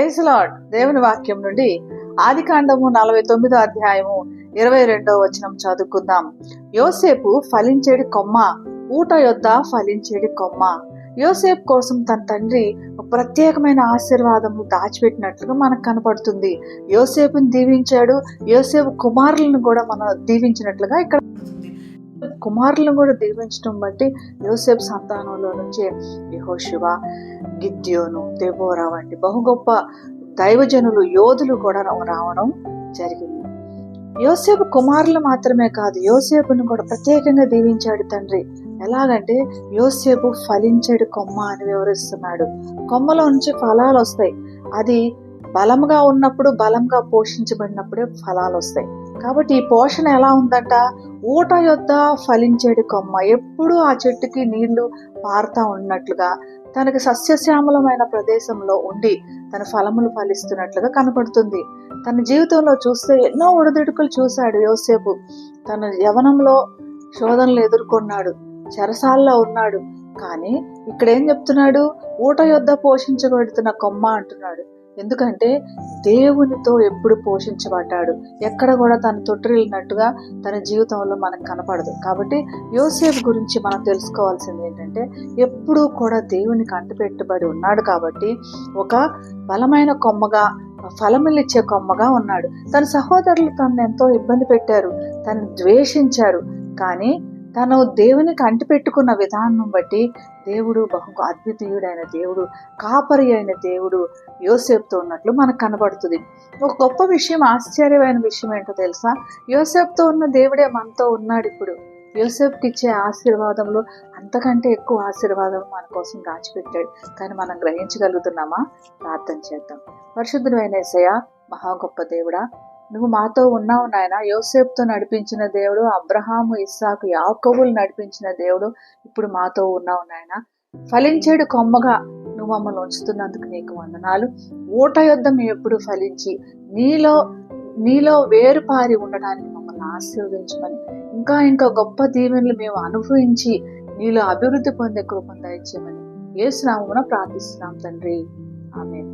Praise lord. దేవుని వాక్యం నుండి ఆదికాండము 49వ అధ్యాయము 22వ వచనం చదువుకుందాం. యోసేపు ఫలించేడి కొమ్మ, ఊట యొద్ద ఫలించేడి కొమ్మ. యోసేపు కోసం తన తండ్రి ప్రత్యేకమైన ఆశీర్వాదము దాచిపెట్టినట్లుగా మనకు కనపడుతుంది. యోసేపుని దీవించాడు, యోసేపు కుమారులను కూడా మనం దీవించినట్లుగా ఇక్కడ కుమారులను కూడా దీవించడం బట్టి యోసేపు సంతానంలో నుంచి యెహోషువ, గిద్యోను, దెబోరా వంటి బహు గొప్ప దైవజనులు, యోధులు కూడా రావడం జరిగింది. యోసేపు కుమారులు మాత్రమే కాదు, యోసేపును కూడా ప్రత్యేకంగా దీవించాడు తండ్రి. ఎలాగంటే యోసేపు ఫలించేడు కొమ్మ అని వివరిస్తున్నాడు. కొమ్మలో నుంచి ఫలాలు వస్తాయి. అది బలంగా ఉన్నప్పుడు, బలంగా పోషించబడినప్పుడే ఫలాలు వస్తాయి. కాబట్టి ఈ పోషణ ఎలా ఉందంట? ఊట యొద్ద ఫలించేడు కొమ్మ. ఎప్పుడూ ఆ చెట్టుకి నీళ్లు పారుతా ఉన్నట్లుగా, తనకి సస్యశ్యామలమైన ప్రదేశంలో ఉండి తన ఫలములు ఫలిస్తున్నట్లుగా కనపడుతుంది. తన జీవితంలో చూస్తే ఎన్నో ఒడిదుడుకులు చూశాడు యోసేపు. తన యవనంలో శోధనలు ఎదుర్కొన్నాడు, చెరసాల్లో ఉన్నాడు. కానీ ఇక్కడ ఏం చెప్తున్నాడు? ఊట యొద్ద పోషించబడుతున్న కొమ్మ అంటున్నాడు. ఎందుకంటే దేవునితో ఎప్పుడు పోషించబడ్డాడు. ఎక్కడ కూడా తను తొట్టిల్లినట్టుగా తన జీవితంలో మనకు కనపడదు. కాబట్టి యోసేపు గురించి మనం తెలుసుకోవాల్సింది ఏంటంటే, ఎప్పుడూ కూడా దేవునికి అంటుపెట్టుబడి ఉన్నాడు. కాబట్టి ఒక బలమైన కొమ్మగా, ఫలములిచ్చే కొమ్మగా ఉన్నాడు. తన సహోదరులు తనను ఎంతో ఇబ్బంది పెట్టారు, తను ద్వేషించారు. కానీ తను దేవునికి అంటిపెట్టుకున్న విధానం బట్టి దేవుడు బహు అద్వితీయుడైన దేవుడు, కాపరి అయిన దేవుడు యోసేపుతో ఉన్నట్లు మనకు కనబడుతుంది. ఒక గొప్ప విషయం, ఆశ్చర్యమైన విషయం ఏంటో తెలుసా? యోసేపుతో ఉన్న దేవుడే మనతో ఉన్నాడు. ఇప్పుడు యోసేపుకి ఇచ్చే ఆశీర్వాదంలో అంతకంటే ఎక్కువ ఆశీర్వాదం మన కోసం దాచిపెట్టాడు. కానీ మనం గ్రహించగలుగుతున్నామా? ప్రార్థన చేద్దాం. పరిశుద్ధుడైన యేసయ్యా, మహా గొప్ప దేవుడా, నువ్వు మాతో ఉన్నావు నాయన. యోసేపుతో నడిపించిన దేవుడు, అబ్రహాము, ఇస్సాకు, యాకోబులు నడిపించిన దేవుడు ఇప్పుడు మాతో ఉన్నావు నాయన. ఫలించేడు కొమ్మగా నువ్వు మమ్మల్ని ఉంచుతున్నందుకు నీకు వందనాలు. ఊట యొద్ద మేము ఎప్పుడు ఫలించి నీలో వేరుపారి ఉండడానికి మమ్మల్ని ఆశీర్వదించమని, ఇంకా గొప్ప దీవెనలు మేము అనుభవించి నీలో అభివృద్ధి పొందే కృపను దయచేయమని యేసు నామమున ప్రార్థిస్తున్నాం తండ్రి. ఆమేన్.